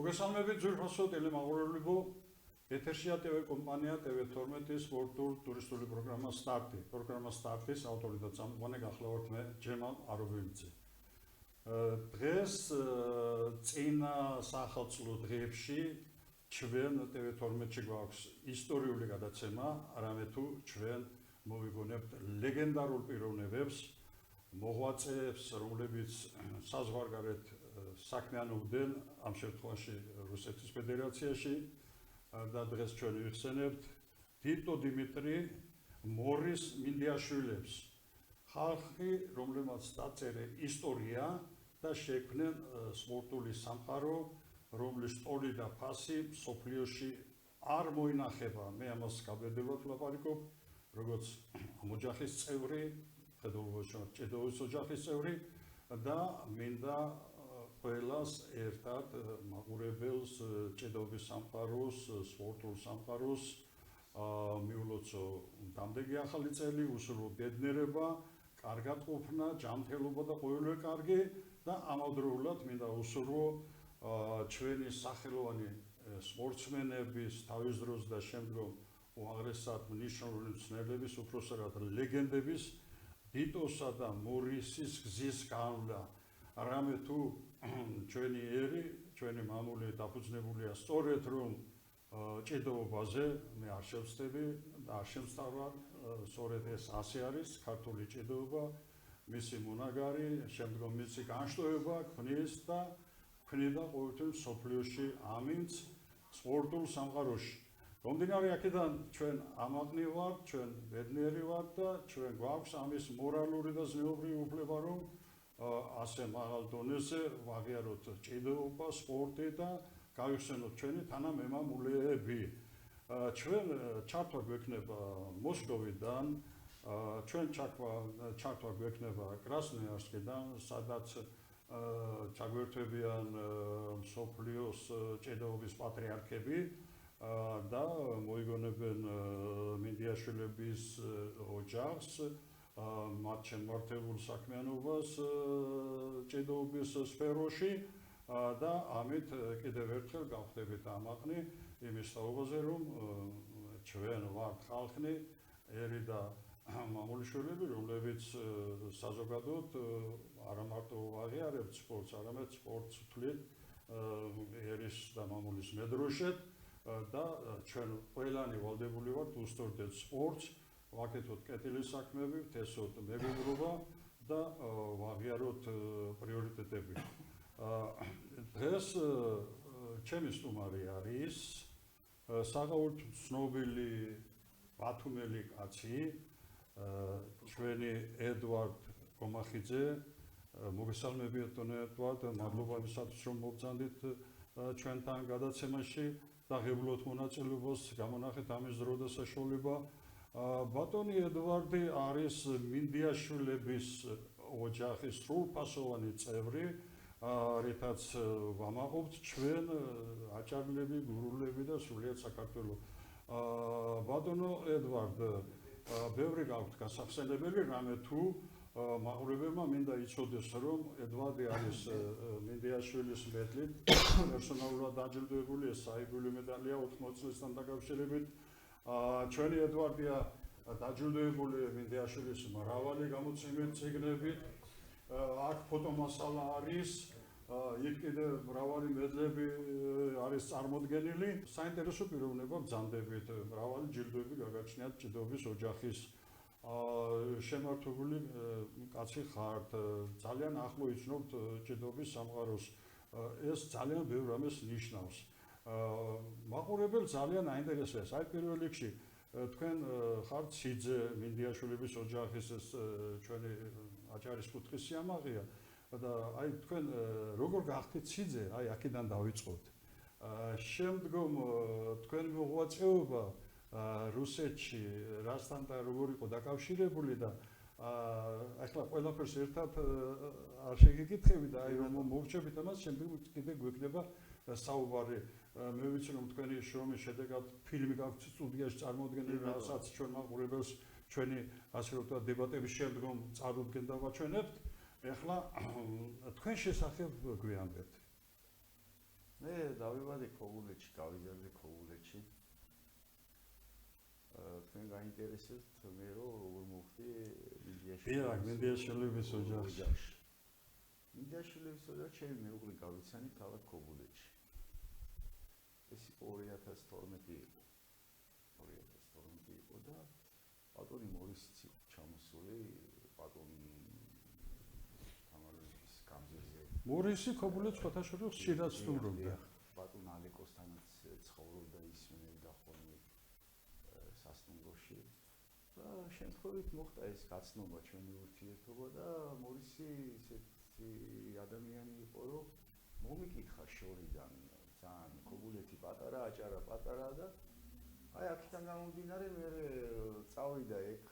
მოგესალმებით ძვირფასო ტელემაყურებლებო, ეთერშია TV კომპანია TV12-ის სპორტულ ტურისტული პროგრამა სტარტი. პროგრამა სტარტის ავტორი და წამყვანი გახლავართ მე ჯემალ არობელიძე. დღეს წინა სახელმწიფო დღეებში ჩვენ TV12-ში გვაქვს ისტორიული გადაცემა, არამედ თუ ჩვენ მოვიგონებთ ლეგენდარულ პიროვნებებს, მოღვაწეებს, რომლებიც საზღვარგარეთ საქმიანობდნენ ამ შემთხვევაში რუსეთის ფედერაციაში და დღეს ჩვენ ვიხსენებთ ტიტო დიმიტრი მორის მინდიაშვილებს, ხალხი, რომლებმაც დაწერე ისტორია და შექმნენ სპორტული სამყარო, რომლის ტოლი და ფასი მსოფლიოში არ მოინახება. მე ამას გაბედულად ვლაპარაკობ, როგორც ოჯახის წევრი, ჭედოვის ოჯახის წევრი და მინდა ყველას ერთად მაყურებელს ჭედოვის სამყაროს, სპორტულ სამყაროს მიულოცო დამდეგი ახალი წელი, უსურვო ბედნიერება, კარგად ყოფნა, ჯანმრთელობა და ყოველივე კარგი და ამავდროულად მინდა უსურვო ჩვენი სახელოვანი სპორტსმენების თავის დროს და შემდგომ უაღრესად მნიშვნელოვანი მცნებლების, უпроსტად ლეგენდების ტიტოსა და მორისის გზის განვლა. არამედ თუ ჩვენი ერი, ჩვენი მამული დაფუძნებულია სწორედ რომ ჭიდაობაზე, მე არ შევწდები და არ შემსწავლარ, სწორედ ეს ასე არის ქართული ჭიდაობა, მისი მონაგარი, შემდგომ მისი განშტოება ქმნის და ქმნიდა ყოველთვის მსოფლიოში ამინდს სპორტულ სამყაროში. Რომდინარი აქედან ჩვენ ამაყნი ვართ, ჩვენ ბედნიერი ვართ და ჩვენ გვაქვს ამის მორალური და ზნეობრივი უფლება, რომ ასე მაღალ დონეზე ვაღიაროთ ჭიდაობა, სპორტი და გავიხსენოთ ჩვენი თანამემამულეები. ჩვენ ჩართვა გვექნება მოსკოვიდან, ჩვენ ჩართვა გვექნება კრასნოიარსკიდან, სადაც ჩაგვერთვებიან მსოფლიოს ჭიდაობის პატრიარქები და მოიგონებენ მინდიაშვილების ოჯახს, მათ შემმართებულ საქმიანობას ჭიდაობის სფეროში და ამით კიდევ ერთხელ გავხდებით ამაყნი იმის თაობაზე, რომ ჩვენ ვართ ხალხი, ერი და მამულიშვილები, რომლებიც საზოგადოდ არა მარტო აღიარებთ სპორტს, არამედ სპორტს ვთვლით ერის და მამულის მედროშედ და ჩვენ ყველანი ვალდებული ვართ უსწორდეთ სპორტს, ვაკეთოთ კეთილი საქმეები, ვთესოთ მეგობრობა და ვაღიაროთ პრიორიტეტები. დღეს ჩემი სტუმარი არის საყოველთაოდ ცნობილი ბათუმელი კაცი, ჩვენი ედვარდ კომახიძე. მოგესალმებით ედვარდ, მადლობა იმისათვის, რომ მოგზავნით ჩვენთან გადაცემაში და ღებულობთ მონაწილეობას, გამონახეთ ამის დრო და საშუალება. ბატონი ედვარდი არის მინდიაშვილების ოჯახის სრულფასოვანი წევრი, რითაც ვამაყობთ ჩვენ აჭარლები, გურულები და სრულიად საქართველო. ბატონო ედვარდ, ბევრი გაქვთ გასახსენებელი, რამე თუ მაყურებელმა მინდა იცოდეს, რომ ედვარდი არის მინდიაშვილის მედლით პერსონალურად დაჯილდოებული, საიდული მედალია 80 წლისთან დაკავშირებით. ჩვენი ედვარდია დაჯილდოებული მინდიაშვილის მრავალი გამოცემით, წიგნებით, აქ ფოტომასალა არის, იქ კიდევ მრავალი მედლები არის წარმოდგენილი. საინტერესო პიროვნება ბრძანდებით, მრავალი ჯილდოები გაგაჩნიათ ჭიდაობის ოჯახის შემართული კაცი ხართ, ძალიან ახლო იცნობთ ჭიდაობის სამყაროს. ეს ძალიან ბევრ რამეს ნიშნავს. მაყურებელ ძალიან აინტერესებს. აი პირველ რიგში თქვენ ხართ სიძე მინდიაშვილების ოჯახის ეს ჩვენი აჭარის კუთხის სიამაყეა და აი თქვენ როგორ გახდით სიძე, აი აქედან დავიწყოთ. შემდგომ თქვენი მოღვაწეობა რუსეთში რასთან და როგორ იყო დაკავშირებული და ახლა ყველაფერს ერთად არ შეგეკითხები და აი რომ მოვჩებით ამას, შემდეგ კიდე გვექნება საუბარი. მე ვიცი რომ თქვენი შრომის შედეგად ფილმი გაქვთ სტუდიაში წარმოდგენილი, რასაც ჩვენ მაყურებელს ჩვენი ასე რომ ვთქვათ დებატების შემდგომ წარუდგენ და ვაჩვენებთ. ახლა თქვენ შესახებ გვიამბებთ. მე დავივადე ქობულეთში, გავიზარდე ქობულეთში. თქვენ გაინტერესებთ მე როგორ მოვხდი მინდიაშვილების ოჯახში. მინდიაშვილების ოჯახში ჩემი მეუღლე გავიცანი ქალაქ ქობულეთში. ეს იყო 2012 იყო. 2012 იყო და ბატონი მორისიც იყო ჩამოსული, ბატონი თამაროვის გამზირზე. მორისი ქობულეთს ხოთაშორის ხშირად სტუმრობდა. ბატონ ალეკოსთანაც ცხოვრობდა ის მენებდა ხოლმე სასტუმროში. და შემთხვევით მოხდა ეს გაცნობა ჩვენი ურთიერთობა და მორისი ისეთი ადამიანი იყო, რომ მომიკითხა შორიდან ძალიან ქობულეთი პატარა, აჭარა პატარა და აი აქედან გამომდინარე მე წავიდა ეგ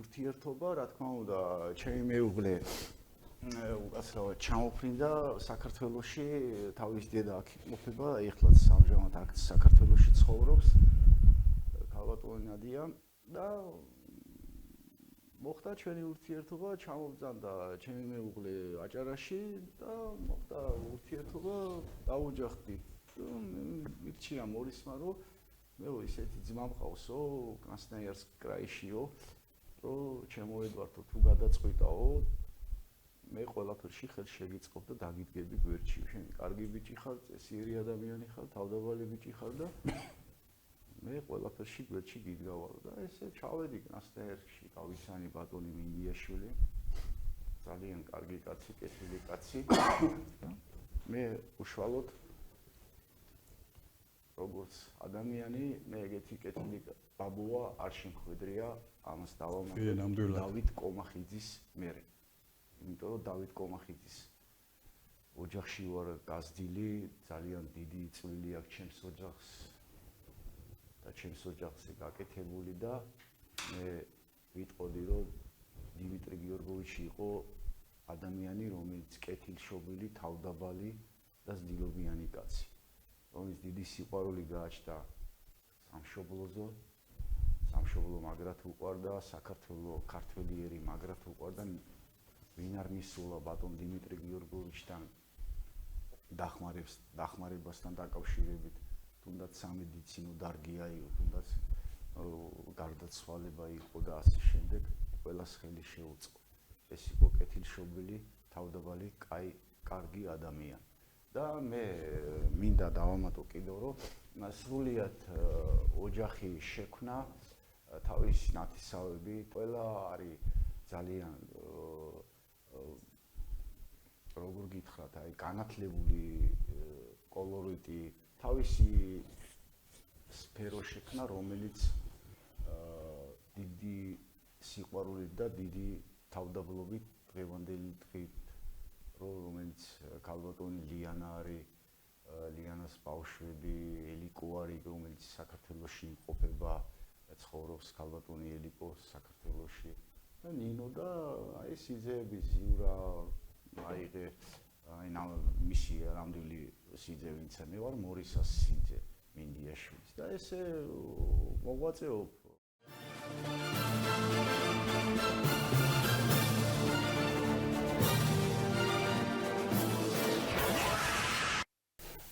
ურთიერთობა, რა თქმა უნდა, ჩემი მეუღლე უკაცრავად ჩამოფრინდა საქართველოში, თავის დედა აქ იმყოფება, ეხლაც ამჟამად აქ საქართველოში ცხოვრობს. ქალბატონი ნადია და მოხდა ჩვენი ურთიერთობა, ჩამოვძანდა ჩემი მეუღლე აჭარაში და მოხდა ურთიერთობა, დაუჯახდი. მირჩია მორისმა, რომ მე ისეთი ძმა მყავსო, კრასნოიარსკ კრაიშიო, რომ ჩემოედვართო თუ გადაწყვიტაო, მე ყველაფერში ხელს შეგიწყობ და დაგიდგები გვერდში. შენ კარგი ბიჭი ხარ, წესიერი ადამიანი ხარ, თავდაბალი ბიჭი ხარ და მე ყველაფერში გვერდში გიდგავარო და ესე ჩავედი კრასნოიარსკში, გავიცანი ბატონი მინდიაშვილი. ძალიან კარგი კაცი, კეთილი კაცი. მე უშუალოდ როგორც ადამიანი, მე ეგეთი კეთილი ბაბუა არ შემხვედრია, ამას დავამატებ დავით კომახიძის მერე. იმიტომ რომ დავით კომახიძის ოჯახში ვარ გაზრდილი, ძალიან დიდი წვლილი აქვს ჩემს ოჯახს და ჩემს ოჯახზე გაკეთებული და მე ვიტყოდი, რომ დიმიტრი გიორგოვიჩი იყო ადამიანი, რომელიც კეთილშობილი, თავდაბალი და ზდილობიანი კაცი. რომელიც დიდი სიყვარული გააჩნდა სამშობლოზე, სამშობლო მაგრად უყვარდა, საქართველოს ქართველიერი მაგრად უყვარდა, ვინ არ მისულა ბატონ დიმიტრი გიორგოვიჩთან დახმარებასთან დაკავშირებით, თუნდაც სამედიცინო დარგია იყო, თუნდაც გარდაცვალება იყო და ასე შემდეგ, ყველას ხელი შეუწყო. ეს იყო კეთილშობილი, თავდაბალი, კარგი ადამიანი. და მე მინდა დავამატო კიდევ, რომ სრულიად ოჯახი შექმნა თავისი ნათესავები, ყველა არის ძალიან როგორ გითხრათ, აი განათლებული კოლორიტი, თავისი სფერო შექმნა, რომელიც დიდი სიყვარულით და დიდი თავდაბლობით დღევანდელი დღით რომელიც ქალბატონი ლიანა არის, ლიანას ბავშვები, ელიკო არის, რომელიც საქართველოში იმყოფება, ცხოვრობს ქალბატონი ელიკო საქართველოში და ნინო და აი სიძეები ზიურა აიღე, აი მისი რამდენი სიძე ვინც მე ვარ, მორისას სიძე მინდიაშვილის და ესე მოღვაწეობ.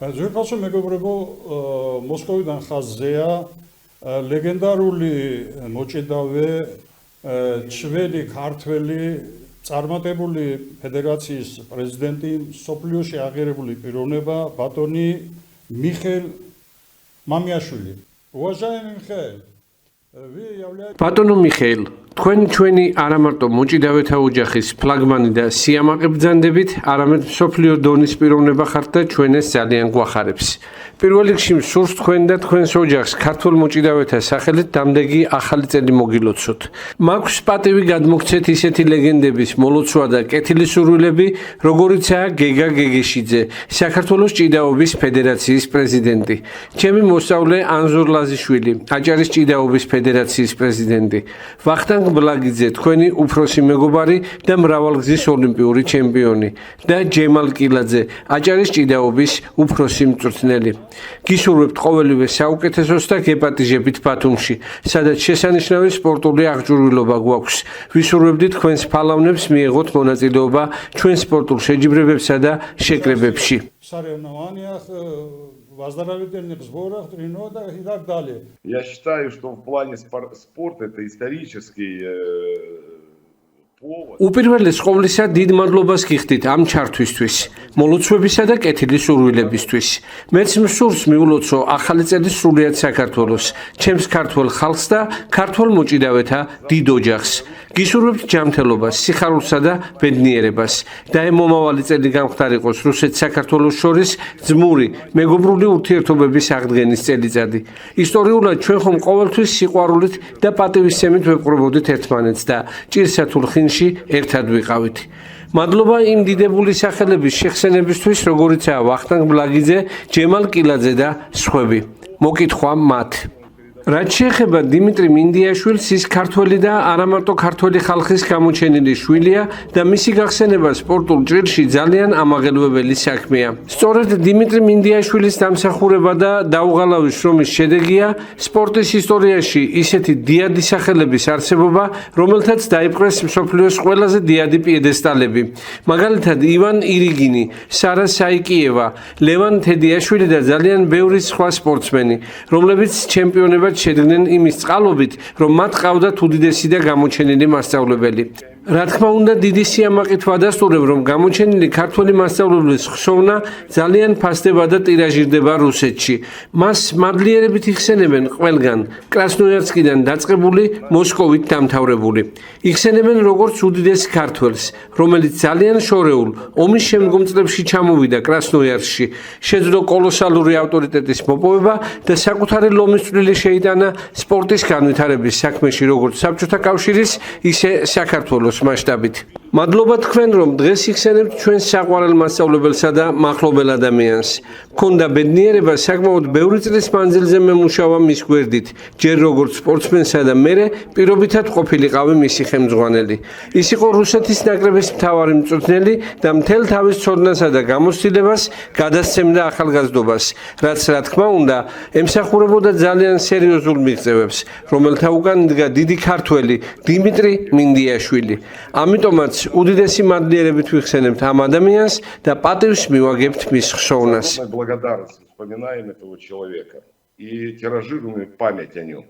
ძვირფასო მეგობრებო, მოსკოვიდან ხაზზეა ლეგენდარული მოჭიდავე ჩვენი ქართველი წარმატებული ფედერაციის პრეზიდენტი, მსოფლიოში აღიარებული პიროვნება ბატონი მიხეილ მამიაშვილი. Уважаемый Михаил, вы являетесь ბატონო მიხეილ, თქვენ ჩვენი არა მარტო მოჭიდავეთა ოჯახის ფლაგმანი და სიამაყე ბრძანდებით, არამედ მსოფლიო დონის პიროვნება ხართ და ჩვენ ეს ძალიან გვახარებს. პირველ რიგში მსურს თქვენ და თქვენს ოჯახს ქართულ მოჭიდავეთა სახელით დამდეგი ახალი წელი მოგილოცოთ. მაქვს პატივი გადმოგცეთ ისეთი ლეგენდების მოლოცვა და კეთილისურვილები, როგორიცაა გეგა გეგეშიძე, საქართველოს ჭიდაობის ფედერაციის პრეზიდენტი, ჩემი მოსწავლე ანზორ ლაზიშვილი, აჭარის ჭიდაობის ფედერაციის პრეზიდენტი, ვახტანგ ვახტანგ ბლაგიძე, თქვენი უფროსი მეგობარი და მრავალგზის ოლიმპიური ჩემპიონი და ჯემალ კილაძე, აჭარის ჭიდაობის უფროსი მწვრთნელი. გისურვებთ ყოველივე საუკეთესოს და გეპატიჟებით ბათუმში, სადაც შესანიშნავი სპორტული აღჭურვილობა გვაქვს. ვისურვებდით თქვენს ფალავნებს მიეღოთ მონაწილეობა ჩვენ сპორტულ შეჯიბრებებსა და შეკრებებში. Соревнованиях выздоровительных сборах, тренировках и так далее. Я считаю, что в плане спорта это исторический повод. უპირველეს ყოვლისა დიდ მადლობას გიხდით ამ ჩართვისთვის, მოლოცვებისა და კეთილის სურვილებისთვის. მეც მსურს მიულოცო ახალი წელი სრულიად საქართველოს, ჩემს ქართველ ხალხს და ქართველ მოჭიდავეთა დიდ ოჯახს. გისურვებთ ჯანმრთელობას, სიხარულსა და ბედნიერებას და მომავალი წელი გამხდარიყოს რუსეთ-საქართველოს შორის ძმური, მეგობრული ურთიერთობების აღდგენის წელიწადი. ისტორიულად ჩვენ ხომ ყოველთვის სიყვარულით და პატივისცემით ვეპყრობოდით ერთმანეთს და ჭირსათულ ხინში ერთად ვიყავით. მადლობა იმ დიდებული სახელების შეხსენებისთვის, როგორიცაა ვახტანგ ბლაგიძე, ჯემალ კილაძე და სხვები. მოკითხვა მათ. რაც შეეხება დიმიტრი მინდიაშვილს, ის ქართველი და არამარტო ქართველი ხალხის გამოჩენილი შვილია და მისი გახსენება სპორტულ ჭრილში ძალიან ამაღელვებელი საქმეა. სწორედ დიმიტრი მინდიაშვილის დამსახურება და დაუღალავი შრომის შედეგია სპორტის ისტორიაში ისეთი დიადი სახელების არსებობა, რომელთაც დაიპყრეს მსოფლიოს ყველაზე დიადი პიედესტალები. მაგალითად, ივან ირიგინი, სარა საიკიევა, ლევან თედიაშვილი და ძალიან ბევრი სხვა სპორტსმენი, რომლებიც ჩემპიონებად შედგნენ იმის წყალობით, რომ მათ ყავდათ უდიდესი და გამოჩენილი მასწავლებელი. რა თქმა უნდა, დიდი სიამაყით ვადასტურებ, რომ გამოჩენილი ქართველი მასწავლებლის ხსოვნა ძალიან ფასდება და ტირაჟირდება რუსეთში. მას მადლიერებით იხსენებენ ყველგან, კრასნოიარსკიდან დაწყებული, მოსკოვით დამთავრებული. იხსენებენ როგორც უდიდეს ქართველს, რომელიც ძალიან შორეულ, ომის შემდგომ წლებში ჩამოვიდა კრასნოიარსკში, შეძლო კოლოსალური ავტორიტეტის მოპოვება და საკუთარი ლომის წვლილი შეიტანა სპორტის განვითარების საქმეში, როგორც საბჭოთა კავშირის, ისე საქართველოს მასშტაბით. მადლობა თქვენ, რომ დღეს იხსენებთ ჩვენს საყვარელ მასწავლებელსა და მახლობელ ადამიანს. მქონდა ბედნიერება საკმაოდ ბევრი წლის მანძილზე მემუშავა მის გვერდით, ჯერ როგორც სპორტსმენსა და მერე პირობითად ყოფილიყავი მისი ხელმძღვანელი. ის იყო რუსეთის ნაკრების მთავარი მწვრთნელი და მთელ თავის ცოდნასა და გამოცდილებას გადასცემდა ახალგაზრდობას, რაც რა თქმა უნდა, ემსახურებოდა ძალიან სერიოზულ მიღწევებს, რომელთა უკან იდგა დიდი ქართველი დიმიტრი მინდიაშვილი. ამიტომაც უდიდესი მადლიერებით ვიხსენებთ ამ ადამიანს და პატივს მივაგებთ მის ხსოვნას. Благодарность вспоминаем этого человека и тиражируем память о нем.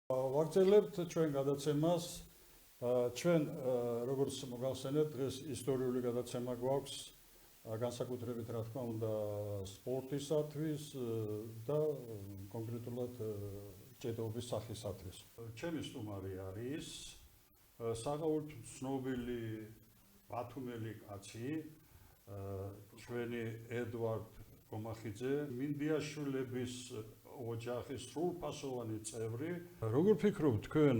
ვაგრძელებთ ჩვენ გადაცემას. ჩვენ როგორც მოგახსენებთ, დღეს ისტორიული გადაცემა გვაქვს, განსაკუთრებით რა თქმა უნდა სპორტისათვის და კონკრეტულად ჭედობის სახისათვის. ჩემი სტუმარი არის საგაურთ ცნობილი ბათუმელი კაცი, ჩვენი ედვარდ კომახიძე, მინდიაშვილების ოჯახის სრულფასოვანი წევრი. როგორ ფიქრობთ თქვენ,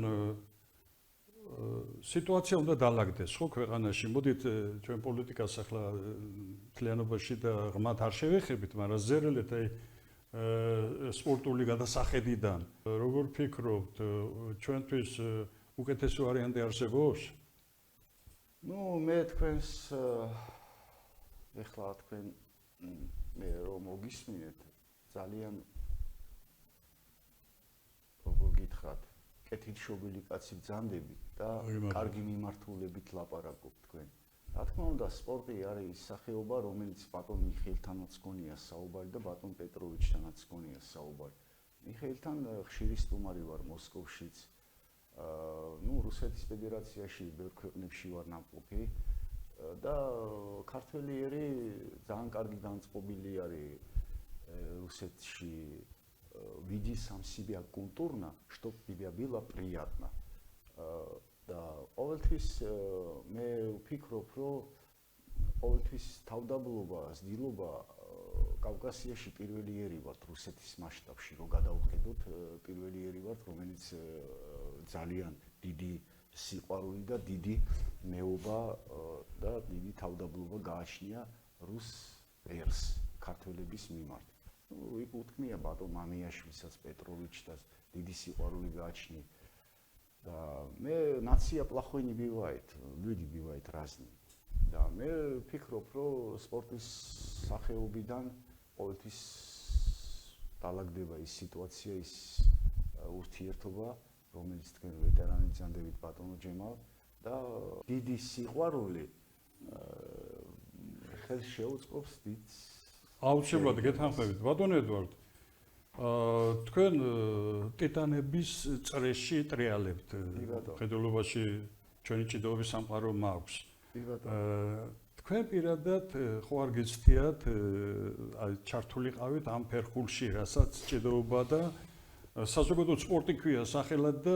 სიტუაცია უნდა დაალაგდეს ხო ქვეყანაში? მოდით ჩვენ პოლიტიკას ახლა მთლიანობაში და ღმათ არ შევეხებით, მაგრამ ზერელეთ აი სპორტული გადასახედიდან. როგორ ფიქრობთ, ჩვენთვის უკეთესი ვარიანტი არსებობს? მე თქვენს ეხლა თქვენ მე რომ მოგისმინეთ, ძალიან როგორ გითხრათ, კეთილშობილი კაცი ბრძანდებით და კარგი მიმართულებით ლაპარაკობთ თქვენ. რა თქმა უნდა, სპორტი არის ის სახეობა, რომელიც ბატონ მიხეილთანაც გონია საუბარი და ბატონ პეტროვიჩთანაც გონია საუბარი. მიხეილთან ხშირი სტუმარი ვარ მოსკოვშიც. რუსეთის ფედერაციაში ბევრ ქვეყნებში ვარ ნამყოფი და ქართველიერი ძალიან კარგი განწყობილი არის რუსეთში. Видеть сам себя культурно, чтобы тебе было приятно. და ყოველთვის მე ვფიქრობ, რომ ყოველთვის თავდაბლობა, ზრდილობა კავკასიაში პირველი ერი ვართ რუსეთის მასშტაბში, რომ გადავხედოთ პირველი ერი ვართ, რომელიც ძალიან დიდი სიყვარული და დიდი მეობა და დიდი თავდაბლობა გააჩნია რუს ერს ქართველების მიმართ. იქ უთქმია ბატონ მამიაშვილსაც პეტროვიჩს დიდი სიყვარული გააჩნი და მე ნაცია плохой не бывает, люди бывают разные. და მე ვფიქრობ, რომ სპორტის სახეობიდან ყოველთვის დაალაგდება ის სიტუაცია, ის ურთიერთობა, რომელიც თქვენ ვეტერანი ძანდებით ბატონო ჯემალ და დიდი სიყვარული ხელს შეუწყობს დიდ აუცილებლად გეთანხმებით ბატონო ედვარდ თქვენ ტიტანების წრეში ტრიალებთ ხედულობაში ჩვენი ჭიდაობის სამყარო მაქვს თქვენ პირადად ხო არ გიცდიათ ჩართულიყავით ამ ფერხულში რასაც ჭიდაობა და საზოგადო სპორტი ქვია სახელად და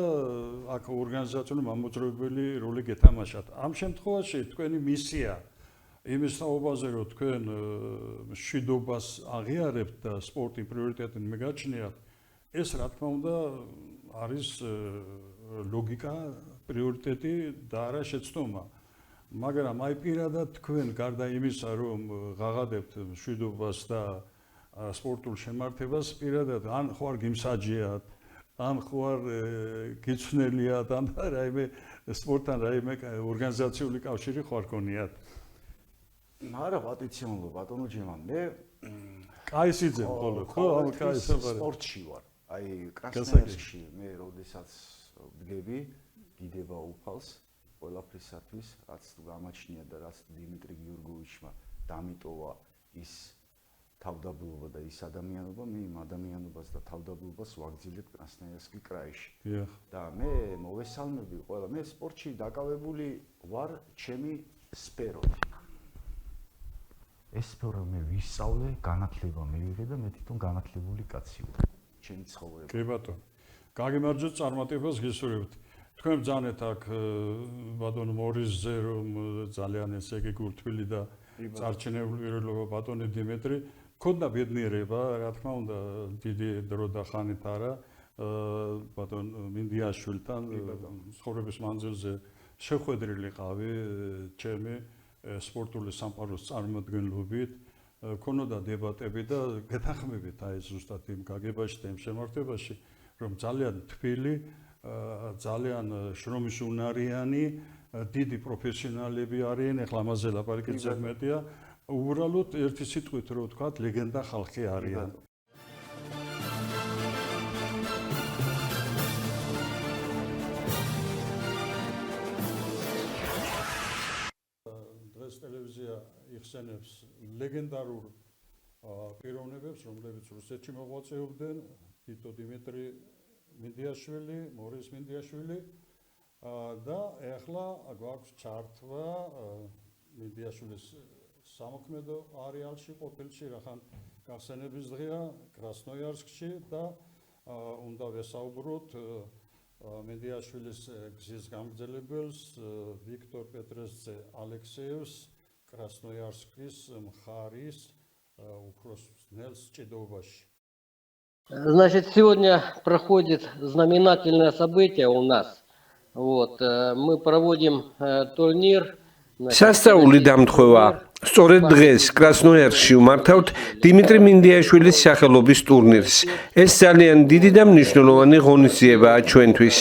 აქ ორგანიზაციული მამოძრავებელი როლი გეთამაშათ ამ შემთხვევაში თქვენი მისია იმის თაობაზე რომ თქვენ მშვიდობას აღიარებთ და სპორტი პრიორიტეტად მეგაჩნიათ ეს რა თქმა უნდა არის ლოგიკა პრიორიტეტი და არა შეცდომა მაგრამ აი პირადად თქვენ გარდა იმისა რომ ღაღადებთ მშვიდობას და სპორტულ შემართებას პირადად ან ხო არ გიმსაჯიათ ან ხო არ გიცნელიათ ან რაიმე სპორტთან რაიმე ორგანიზაციული კავშირი ხო არ გქონიათ არა პატიციონლო ბატონო ჯემალ მე კაი სიძე მხოლოდ ხო ამ კაი სპორტში ვარ აი კრასნოიარსკში მე როდესაც ვდგები დიდება უფალს ყველაფრისათვის რაც თუ გამაჩნია და რაც დიმიტრი გიორგოვიჩმა დამიტოვა ის თავდაბლობა და ის ადამიანობა მე იმ ადამიანობას და თავდაბლობას ვაგრძელებ კრასნოიარსკი კრაიში და მე მოვესალმები ყველა მე სპორტში დაკავებული ვარ ჩემი სფეროთი ეს სფერო მე ვისწავლე განათლება მივიღე და მე თვითონ განათლებული კაცი ვარ ჩემი ცხოვრება კი ბატონო გაგიმარჯვეთ წარმატებას გისურვებთ თქვენ ბრძანეთ აქ ბატონ მორისზე რომ ძალიან ესე იგი გურთვილი და წარჩინებული პირველობა ბატონი დიმიტრი ქონდა ბედნიერება რა თქმა უნდა დიდი დრო და ხანით არა ბატონ მინდიაშვილთან ცხოვრების მანძილზე შეხვედრილიყავი ჩემი სპორტული სამყაროს წარმოადგენლობით ქონოდა დებატები და გეთანხმებით აი ზუსტად იმ გაგებაში და იმ შემართებაში რომ ძალიან თბილი ძალიან შრომის უნარიანი დიდი პროფესიონალები არიან ეხლა ამაზე ლაპარაკი ზედმეტია უბრალოდ ერთი სიტყვით რო ვთქვათ ლეგენდა ხალხი არიან დღეს ტელევიზია იხსენებს ლეგენდარულ პიროვნებებს რომლებიც რუსეთში მოღვაწეობდნენ თითო დიმიტრი მინდიაშვილი, მორის მინდიაშვილი და ეხლა გვაქვს ჩართვა მინდიაშვილის სამოქმედო არეალში ყოფილში, რახან გახსენების დღეა კრასნოიარსკში და უნდა ვესაუბროთ მინდიაშვილის გზის გამგზელებელს ვიქტორ პეტრესძე ალექსეევს კრასნოიარსკის მხარის უფროს ძნელს ჭიდაობაში. Значит, сегодня проходит знаменательное событие у нас. Вот, мы проводим турнир. სასწაული დამთხვევა. სწორედ დღეს კრასნოიარსკში ვმართავთ დიმიტრი მინდიაშვილის სახელობის ტურნირს. ეს ძალიან დიდი და მნიშვნელოვანი ღონისძიებაა ჩვენთვის.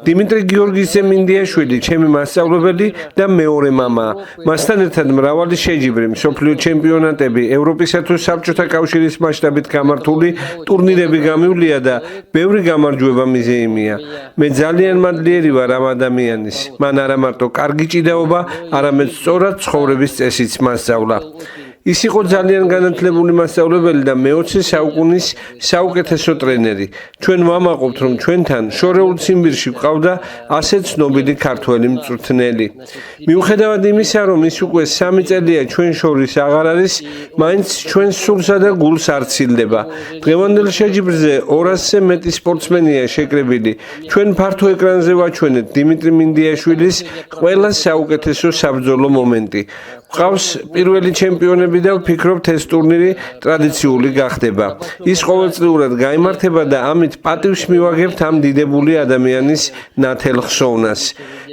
დიმიტრი გიორგიძე მინდიაშვილი ჩემი მასწავლებელი და მეორე მამაა. მასთან ერთად მრავალი შეჯიბრი მსოფლიო ჩემპიონატები, ევროპისა თუ საბჭოთა კავშირის მასშტაბით გამართული ტურნირები გამივლია და ბევრი გამარჯვება მიზეიმია. მე ძალიან მადლიერი ვარ ამ ადამიანის. მან არა მარტო კარგი ჭიდაობა, არამედ სწორად ცხოვრების წესიც მას ის იყო ძალიან განათლებული მასწავლებელი და მე-20 საუკუნის საუკეთესო ტრენერი. ჩვენ ვამაყობთ, რომ ჩვენთან შორეულ ციმბირში გვყავდა ასეთ ცნობილი ქართველი მწვრთნელი. მიუხედავად იმისა, რომ ის უკვე 3 წელია ჩვენ შორის აღარ არის, მაინც ჩვენ სულსა და გულს არ ცილდება. დღევანდელ შეჯიბრზე 200-ზე მეტი სპორტსმენია შეკრებილი. ჩვენ ფართო ეკრანზე ვაჩვენეთ დიმიტრი მინდიაშვილის ყველა საუკეთესო საბრძოლო მომენტი. გვყავს პირველი ჩემპიონები და ვფიქრობთ ეს ტურნირი ტრადიციული გახდება. ის ყოველწლიურად გაიმართება და ამით პატივს მივაგებთ ამ დიდებული ადამიანის ნათელ ხსოვნას.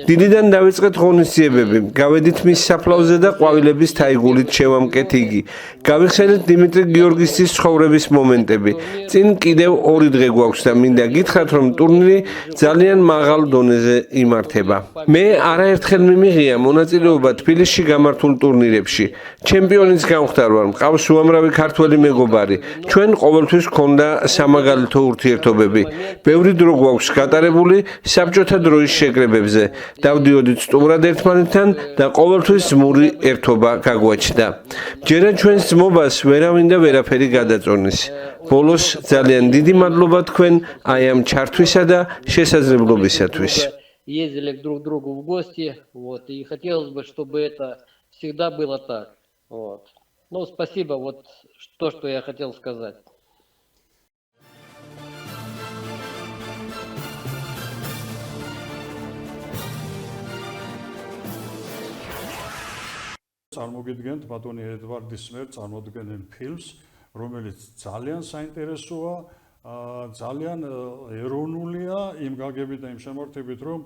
დიდიდან დავიწყეთ ღონისძიებები, გავედით მის საფლავზე და ყვავილების თაიგულით შევამკეთ იგი. გავიხსენეთ დიმიტრი გიორგისის ცხოვრების მომენტები. წინ კიდევ 2 დღე გვაქვს და მინდა გითხრათ, რომ ტურნირი ძალიან მაღალ დონეზე იმართება. მე არაერთხელ მიმიღია მონაწილეობა თბილისში გამართულ ტურნირებში. ჩემპიონის გამხდარ ვარ, მყავს უამრავი ქართველი მეგობარი. ჩვენ ყოველთვის გქონდა სამაგალითო ურთიერთობები. ბევრი დრო გვაქვს გატარებული საბჭოთა დროის შეკრებებზე. დავდიოდით სტუმრად ერთმანეთთან და ყოველთვის ზმური ერთობა გაგვაჩნდა. ჯერა ჩვენს ძმობას ვერავინ და ვერაფერი გადაწონის. ბოლოს ძალიან დიდი მადლობა თქვენ აი ამ ჩართვისა და შესაძლებლობისათვის. Ездили друг к другу в гости, вот, и хотелось бы, чтобы это всегда было так, вот. Ну, спасибо, вот то, что я хотел сказать. წარმოგიდგენთ ბატონი ედვარდის მიერ წარმოდგენილ ფილმს, რომელიც ძალიან საინტერესოა, ძალიან ეროვნულია იმ გაგებით და იმ შემართებით, რომ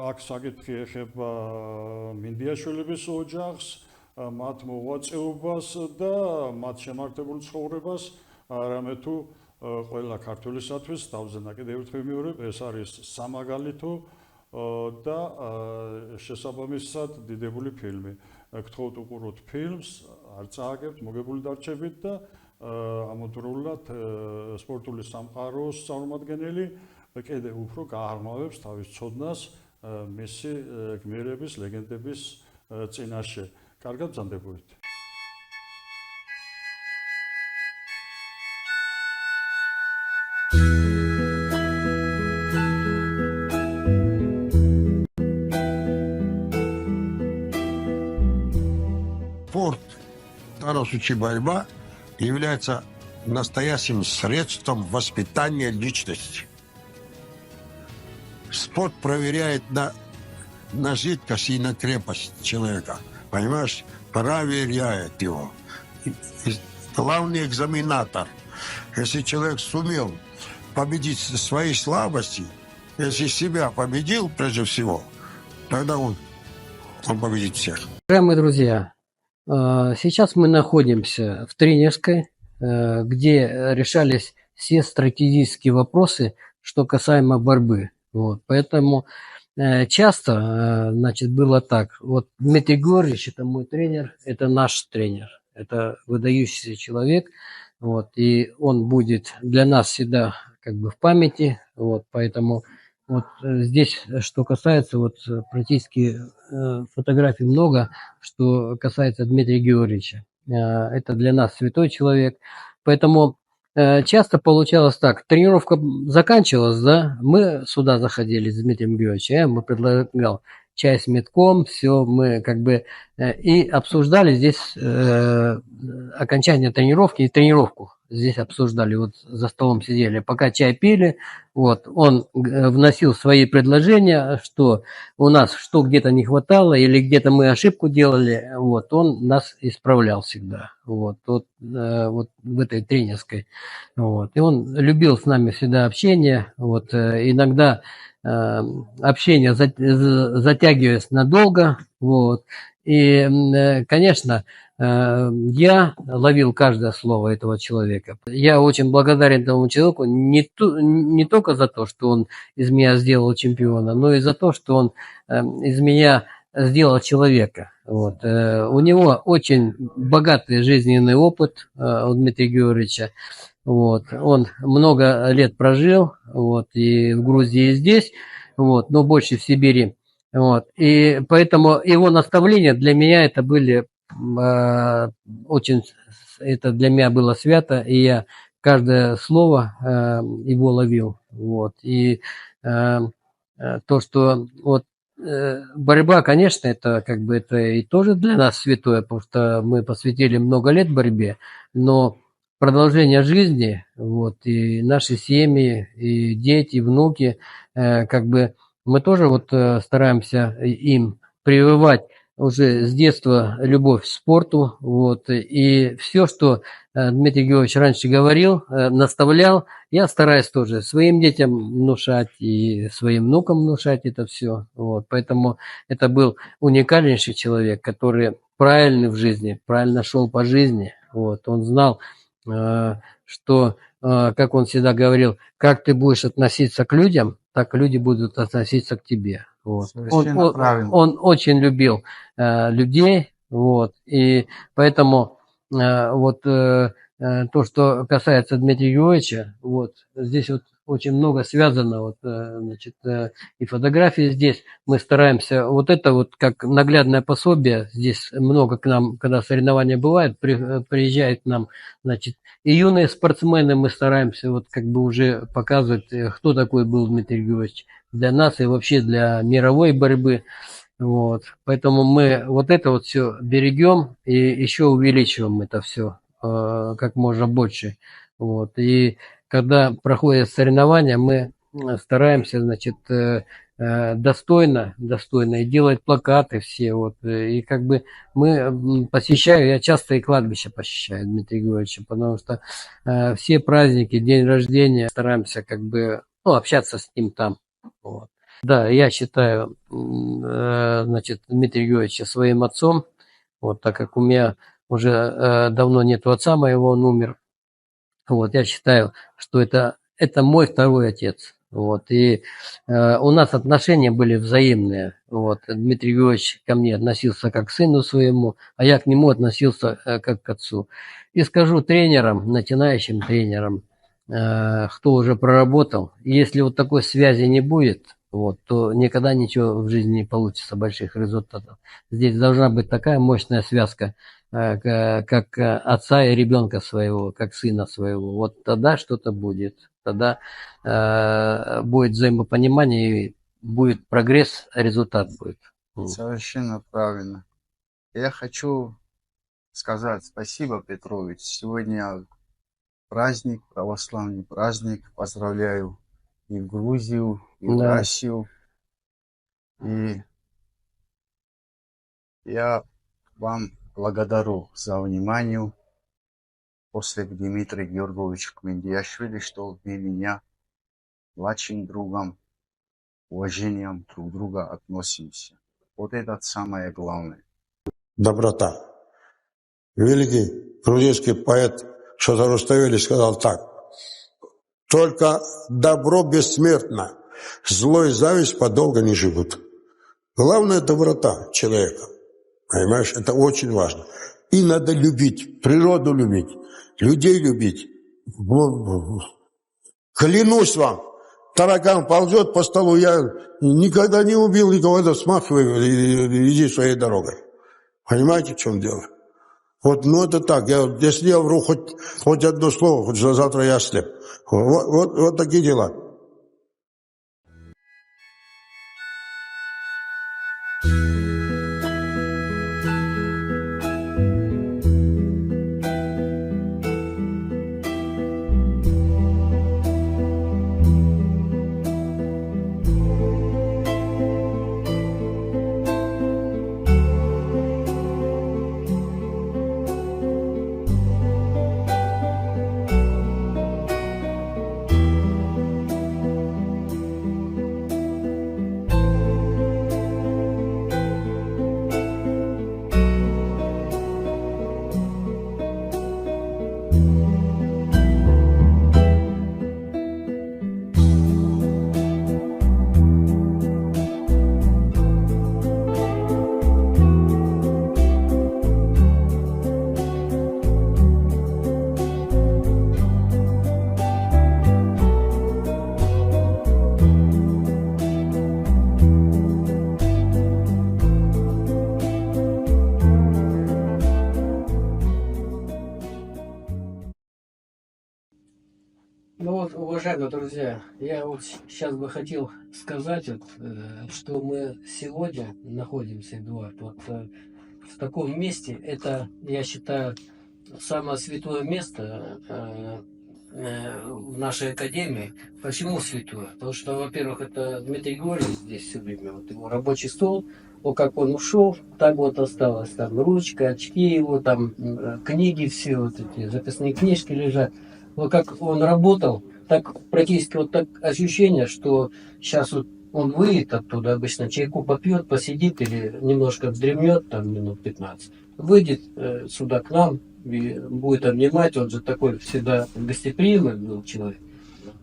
აქ საკითხი ეხება მინდიაშვილების ოჯახს, მათ მოღვაწეობას და მათ შემართებულ ცხოვრებას, არამედ თუ ყველა ქართველისათვის დავზენა კიდევ ერთხელ ვიმეორებ, ეს არის სამაგალითო და შესაბამისად დიდებული ფილმი. გთხოვთ უყუროთ ფილმს, არ წააგებთ, მოგებული დარჩებით და ამოდროულად სპორტული სამყაროს წარმომადგენელი კიდევ უფრო გააღრმავებს თავის ცოდნას მისი გმირების, ლეგენდების წინაშე. კარგად ბრძანდებოდეთ. Спорт, в данном случае борьба, является настоящим средством воспитания личности. Спорт проверяет на жидкость и на крепость человека. Понимаешь? Проверяет его. И главный экзаменатор. Если человек сумел победить свои слабости, если себя победил прежде всего, тогда он победит всех. Уважаемые друзья, сейчас мы находимся в тренерской, где решались все стратегические вопросы, что касаемо борьбы. Вот. Поэтому часто, значит, было так. Вот Дмитрий Георгиевич – это мой тренер, это наш тренер, это выдающийся человек, вот, и он будет для нас всегда как бы в памяти. Вот, поэтому вот здесь, что касается, вот практически фотографий много, что касается Дмитрия Георгиевича. Это для нас святой человек. Поэтому часто получалось так, тренировка заканчивалась, да, мы сюда заходили с Дмитрием Георгиевичем, я ему предлагал чай с метком, все, мы как бы и обсуждали здесь окончание тренировки и тренировку. Здесь обсуждали, вот за столом сидели, пока чай пили, вот, он вносил свои предложения, что у нас что где-то не хватало или где-то мы ошибку делали, вот, он нас исправлял всегда, вот в этой тренерской, вот, и он любил с нами всегда общение, вот, иногда общение затягивалось надолго, вот, и, конечно, я ловил каждое слово этого человека. Я очень благодарен этому человеку не только за то, что он из меня сделал чемпиона, но и за то, что он из меня сделал человека. Вот. У него очень богатый жизненный опыт, у Дмитрия Георгиевича. Вот. Он много лет прожил, вот, и в Грузии, и здесь, вот, но больше в Сибири. Вот. И поэтому его наставления для меня это были очень, это для меня было свято, и я каждое слово его ловил. Вот. И то, что вот борьба, конечно, это как бы это и тоже для нас святое, потому что мы посвятили много лет борьбе, но продолжение жизни, вот, и наши семьи, и дети, и внуки, как бы мы тоже вот стараемся им прививать уже с детства любовь к спорту, вот, и все, что Дмитрий Георгиевич раньше говорил, наставлял, я стараюсь тоже своим детям внушать и своим внукам внушать это все, вот, поэтому это был уникальнейший человек, который правильный в жизни, правильно шел по жизни, вот, он знал, что, как он всегда говорил, как ты будешь относиться к людям, так люди будут относиться к тебе. Вот. Он очень любил людей, вот, и поэтому то, что касается Дмитрия Георгиевича, вот, здесь вот очень много связано, вот, значит, и фотографии здесь, мы стараемся, вот это вот как наглядное пособие, здесь много к нам, когда соревнования бывают, приезжают к нам, значит, и юные спортсмены, мы стараемся вот как бы уже показывать, кто такой был Дмитрий Георгиевич для нас и вообще для мировой борьбы. Вот. Поэтому мы вот это вот все берегем и еще увеличиваем это все как можно больше. Вот. И когда проходят соревнования, мы стараемся, значит, достойно и делать плакаты все. Вот. И как бы мы посещаю, я часто и кладбище посещаю Дмитрия Георгиевича, потому что все праздники, день рождения стараемся как бы общаться с ним там. Вот. Да, я считаю, значит, Дмитрия Георгиевича своим отцом, вот, так как у меня уже давно нету отца моего, он умер. Вот, я считаю, что это мой второй отец. Вот, и у нас отношения были взаимные. Вот, Дмитрий Георгиевич ко мне относился как к сыну своему, а я к нему относился как к отцу. И скажу тренерам, начинающим тренерам, кто уже проработал, если вот такой связи не будет, вот, то никогда ничего в жизни не получится, больших результатов. Здесь должна быть такая мощная связка, как отца и ребенка своего, как сына своего. Вот тогда что-то будет. Тогда будет взаимопонимание, и будет прогресс, результат будет. Совершенно правильно. Я хочу сказать спасибо, Петрович. Сегодня праздник, православный праздник. Поздравляю и Грузию, и Россию. И я вам благодарю за внимание. После Дмитрия Георгиевича Кмендиашвили, что вы меня младшим другом, уважением друг друга относимся. Вот это самое главное. Доброта. Великий грузинский поэт Шоза Руставели сказал так: только добро бессмертно, зло и зависть подолго не живут. Главное — доброта человека. Понимаешь, это очень важно. И надо любить, природу любить, людей любить. Клянусь вам, таракан ползет по столу, я никогда не убил никого, это смахиваю и иди своей дорогой. Понимаете, в чем дело? Вот, ну это так, если я вру хоть одно слово, хоть завтра я ослеп. Вот такие дела. Ну вот, уважаемые друзья, я вот сейчас бы хотел сказать, вот, что мы сегодня находимся, Эдуард, вот в таком месте. Это, я считаю, самое святое место в нашей академии. Почему святое? Потому что, во-первых, это Дмитрий Георгиевич здесь все время, вот его рабочий стол, вот как он ушел, так вот осталось. Там ручка, очки его, там книги все, вот эти записные книжки лежат. Вот как он работал, так практически вот так ощущение, что сейчас вот он выйдет оттуда, обычно чайку попьет, посидит или немножко вздремнет, там минут 15, выйдет сюда к нам и будет обнимать, он же такой всегда гостеприимный был человек.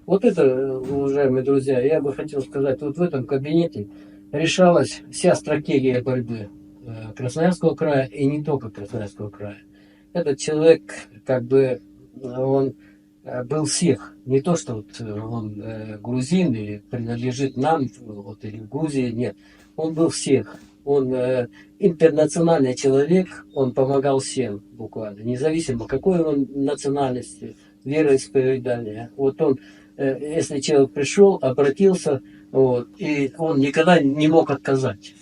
Вот это, уважаемые друзья, я бы хотел сказать, вот в этом кабинете решалась вся стратегия борьбы Красноярского края и не только Красноярского края. Этот человек, как бы, он был всех. Не то, что вот он грузин и принадлежит нам, вот, или в Грузии, нет. Он был всех. Он интернациональный человек, он помогал всем буквально, независимо какой он национальности, вероисповедания. Вот он, если человек пришел, обратился, вот, и он никогда не мог отказать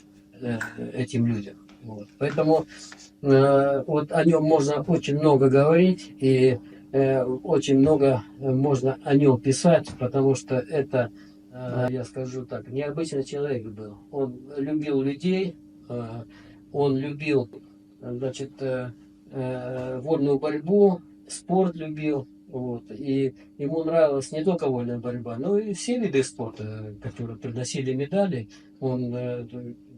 этим людям. Вот. Поэтому вот о нем можно очень много говорить, и очень много можно о нем писать, потому что это, я скажу так, необычный человек был. Он любил людей, он любил, значит, вольную борьбу, спорт любил. Вот. И ему нравилась не только вольная борьба, но и все виды спорта, которые приносили медали. Он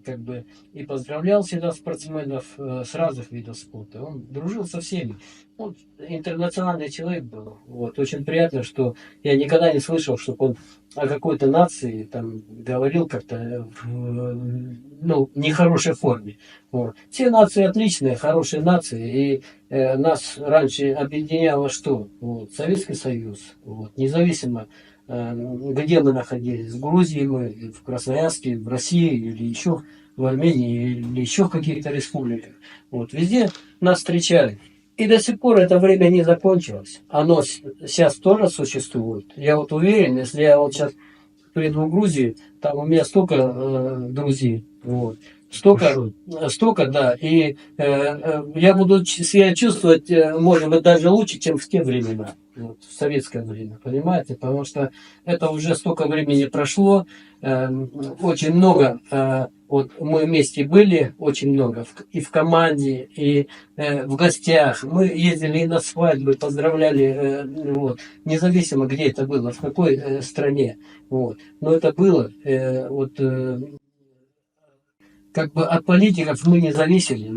как бы и поздравлял всегда спортсменов с разных видов спорта. Он дружил со всеми. Он интернациональный человек был. Вот. Очень приятно, что я никогда не слышал, чтобы он о какой-то нации там говорил как-то в нехорошей форме. Вот. Все нации отличные, хорошие нации. И нас раньше объединяло что? Вот. Советский Союз. Вот. Независимо, где мы находились. В Грузии мы, в Красноярске, в России или еще в Армении или еще в каких-то республиках. Вот. Везде нас встречали. И до сих пор это время не закончилось. Оно сейчас тоже существует. Я вот уверен, если я вот сейчас приеду в Грузию, там у меня столько друзей. Вот. Столько, да. И я буду себя чувствовать, может быть, даже лучше, чем в те времена. Вот, в советское время, понимаете? Потому что это уже столько времени прошло. Очень много, вот мы вместе были, очень много, и в команде, и в гостях. Мы ездили и на свадьбы, поздравляли, вот, независимо, где это было, в какой стране. Вот. Но это было, как бы от политиков мы не зависели.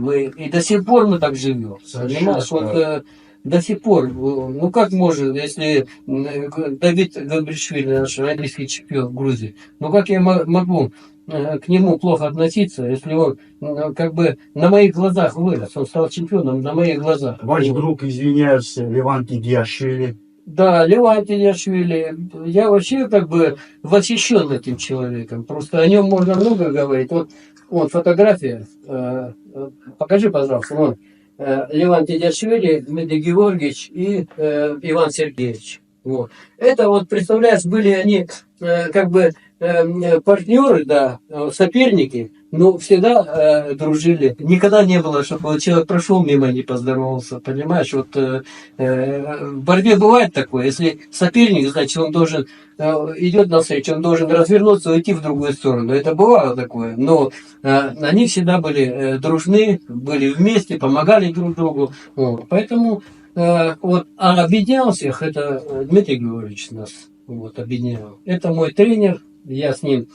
И до сих пор мы так живем. Понимаешь? Вот, до сих пор, ну как может, если Давид Габришвили, наш олимпийский чемпион в Грузии, ну как я могу к нему плохо относиться, если он как бы на моих глазах вырос, он стал чемпионом на моих глазах. Ваш друг, извиняюсь, Леванти Диашвили. Да, Леванти Диашвили. Я вообще как бы восхищен этим человеком. Просто о нем можно много говорить. Вот фотография. Покажи, пожалуйста. Вон. Леванти Диашвили, Дмитрий Георгиевич и Иван Сергеевич. Вот. Это вот, представляешь, были они как бы партнеры, да, соперники, но всегда дружили. Никогда не было, чтобы человек прошел мимо и не поздоровался. Понимаешь, вот в борьбе бывает такое. Если соперник, значит, он должен идет навстречу, он должен развернуться и уйти в другую сторону. Это бывало такое. Но они всегда были дружны, были вместе, помогали друг другу. Вот. Поэтому вот, объединял всех, это Дмитрий Георгиевич нас вот, объединял. Это мой тренер, я с ним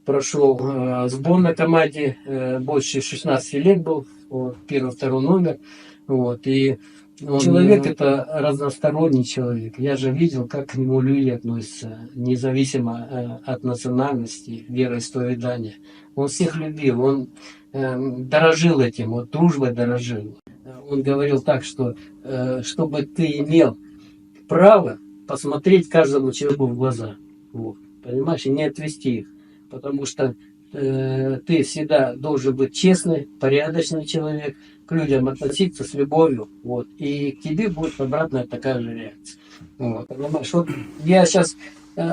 прошел сборной команде, больше 16 лет был, вот, первый, второй номер. Вот, и человек это разносторонний человек. Я же видел, как к нему люди относятся, независимо от национальности, вероисповедания. Он всех любил, он дорожил этим, вот, дружбой дорожил. Он говорил так, что чтобы ты имел право посмотреть каждому человеку в глаза. Вот, понимаешь, и не отвести их. Потому что ты всегда должен быть честный, порядочный человек, к людям относиться с любовью. Вот, и к тебе будет обратная такая же реакция. Вот, понимаешь, вот я сейчас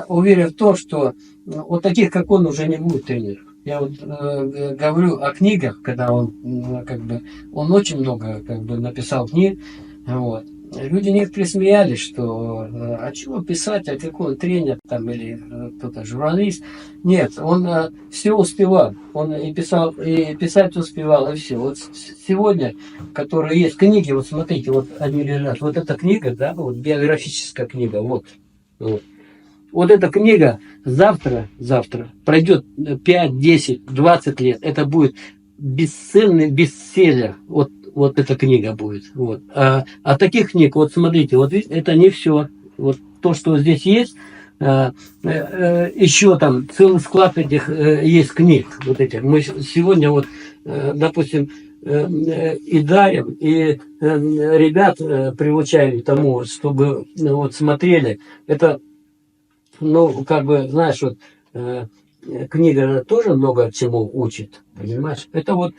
уверен в том, что вот таких, как он, уже не будет тренеров. Я вот говорю о книгах, когда он как бы он очень много как бы написал книг, вот. люди некоторые смеялись, что а чего писать, а какой он тренер там или кто-то журналист. Нет, он все успевал. Он и писал, и писать успевал, и все. Вот сегодня, которые есть книги, вот смотрите, вот они лежат. Вот эта книга, да, вот биографическая книга, вот. Вот эта книга завтра пройдет 5, 10, 20 лет. Это будет бесценный бестселлер. Вот эта книга будет. Вот. А таких книг, вот смотрите, вот это не все. Вот то, что здесь есть, еще там целый склад этих есть книг. Вот этих. Мы сегодня вот, допустим, и дарим, и ребят приучаем к тому, чтобы вот смотрели. Это, ну, как бы, знаешь, вот книга тоже много чему учит, понимаешь? Это вот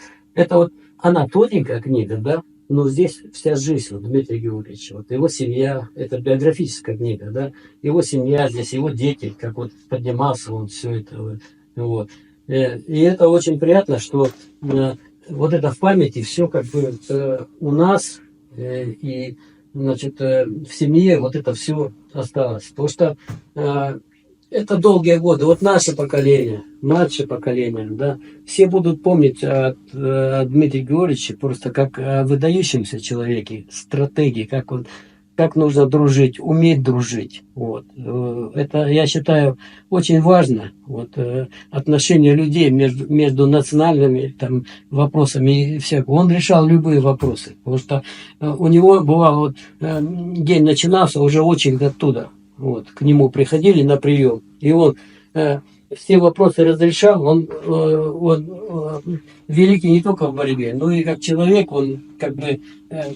она тоненькая книга, да, но здесь вся жизнь вот, Дмитрия Георгиевича, вот его семья, это биографическая книга, да, его семья здесь, его дети, как вот поднимался он, все это, вот. И это очень приятно, что вот это в памяти все как бы у нас и, значит, в семье вот это все осталось, потому что это долгие годы. Вот наше поколение, младшее поколение, да, все будут помнить о Дмитрия Георгиевича просто как о выдающемся человеке, стратегии, как нужно дружить, уметь дружить. Вот. Это, я считаю, очень важно. Вот, отношения людей между национальными там, вопросами и всякого. Он решал любые вопросы. Потому что у него бывало, вот, день начинался уже очень оттуда. Вот, к нему приходили на прием, и он все вопросы разрешал. Он великий не только в борьбе, но и как человек, он как бы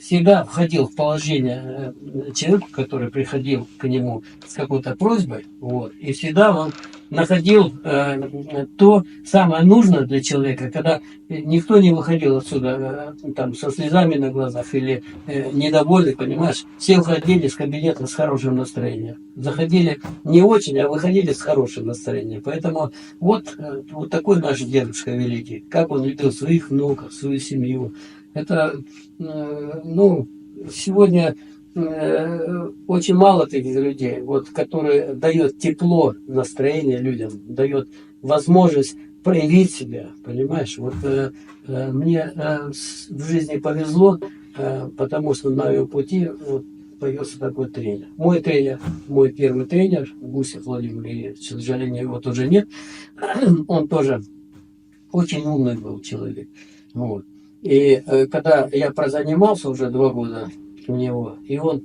всегда входил в положение человека, который приходил к нему с какой-то просьбой, вот, и всегда он находил то самое нужное для человека, когда никто не выходил отсюда там со слезами на глазах или недовольный, понимаешь, все уходили из кабинета с хорошим настроением, заходили не очень, а выходили с хорошим настроением, поэтому вот такой наш дедушка великий, как он любил своих внуков, свою семью. Это, ну, сегодня очень мало таких людей, вот, которые дают тепло, настроение людям, дает возможность проявить себя, понимаешь? Вот мне в жизни повезло, потому что на ее пути вот, появился такой тренер. Мой первый тренер, Гусев Владимир Ильич, к сожалению, его тоже нет, он тоже очень умный был человек. Вот. И когда я прозанимался уже 2 года у него, и он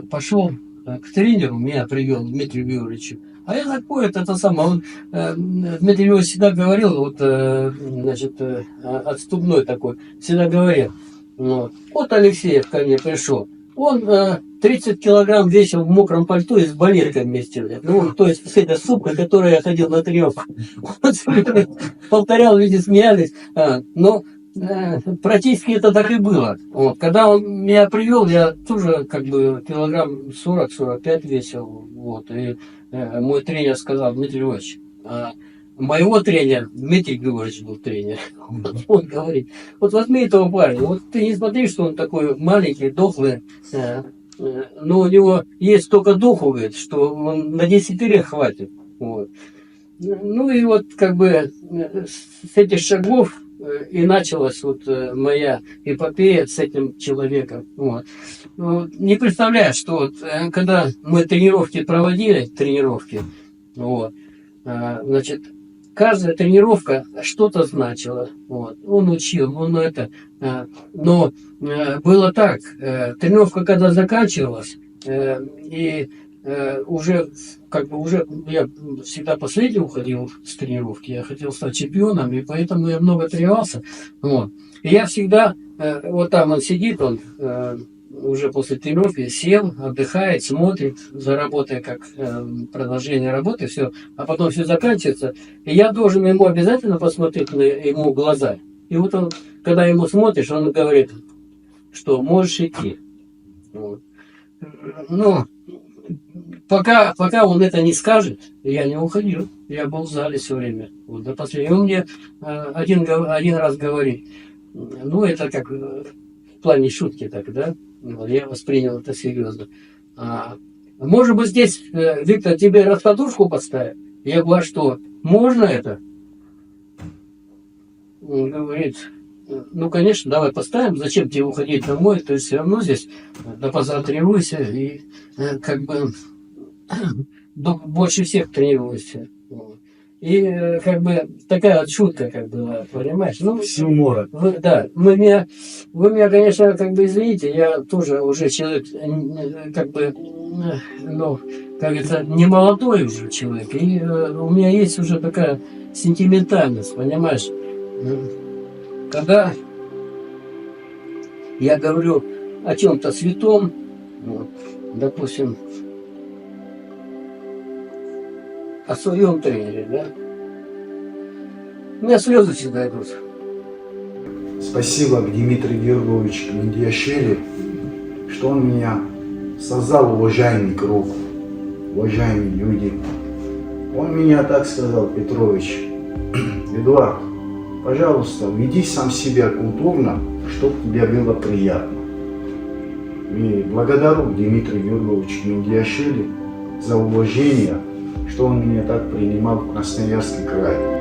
пошел к тренеру, меня привел Дмитрию Георгиевичу. А я такой, это самое, он, Дмитрий Георгиевич всегда говорил, вот, значит, отступной такой, всегда говорил, вот Алексеев ко мне пришел, он 30 килограмм весил в мокром пальто и с балеркой вместе. Ну, то есть с этой сумкой, которой я ходил на тренировку. Он повторял, люди смеялись. Но практически это так и было. Вот. Когда он меня привел, я тоже как бы килограмм 40-45 весил. Вот. И мой тренер сказал: Дмитрий Львович, моего тренера, Дмитрий Георгиевич был тренер, он говорит: вот возьми этого парня, вот ты не смотри, что он такой маленький, дохлый, но у него есть столько духу, говорит, что он на 10 лет хватит. Вот. Ну и вот как бы с этих шагов и началась вот моя эпопея с этим человеком. Вот. Ну, не представляю, что вот, когда мы тренировки проводили, вот, значит, каждая тренировка что-то значила. Вот. Он учил, он это. Но было так, тренировка когда заканчивалась, и уже, как бы уже я всегда последний уходил с тренировки, я хотел стать чемпионом, и поэтому я много тренировался. Вот. И я всегда, вот там он сидит, он уже после тренировки сел, отдыхает, смотрит за работой, как продолжение работы, все, а потом все заканчивается, и я должен ему обязательно посмотреть на ему глаза. И вот он, когда ему смотришь, он говорит, что можешь идти. Вот. Ну, пока он это не скажет, я не уходил. Я был в зале все время. Вот, до последнего. И он мне один раз говорит, ну, это как в плане шутки так, да? Вот, я воспринял это серьезно. Может быть, здесь, Виктор, тебе раскладушку поставить? Я говорю, а что, можно это? Он говорит, ну, конечно, давай поставим, зачем тебе уходить домой, ты все равно здесь допоздна тренируйся и как бы больше всех тренируйся. Вот. И как бы такая вот шутка, как была, понимаешь? Ну, С юмора. да, вы меня, конечно, как бы извините, я тоже уже человек, как бы, ну, как говорится, не молодой уже человек, и у меня есть уже такая сентиментальность, понимаешь? Когда я говорю о чем-то святом, вот, допустим, о своем тренере, да, у меня слезы всегда идут. Спасибо Дмитрию Георгиевичу Мендиашвили, что он меня создал уважаемый круг, уважаемые люди. Он меня так сказал, Петрович, Эдуард, пожалуйста, веди сам себя культурно, чтобы тебе было приятно. И благодарю Дмитрия Георгиевича Мендиашвили за уважение, что он меня так принимал в Красноярский край.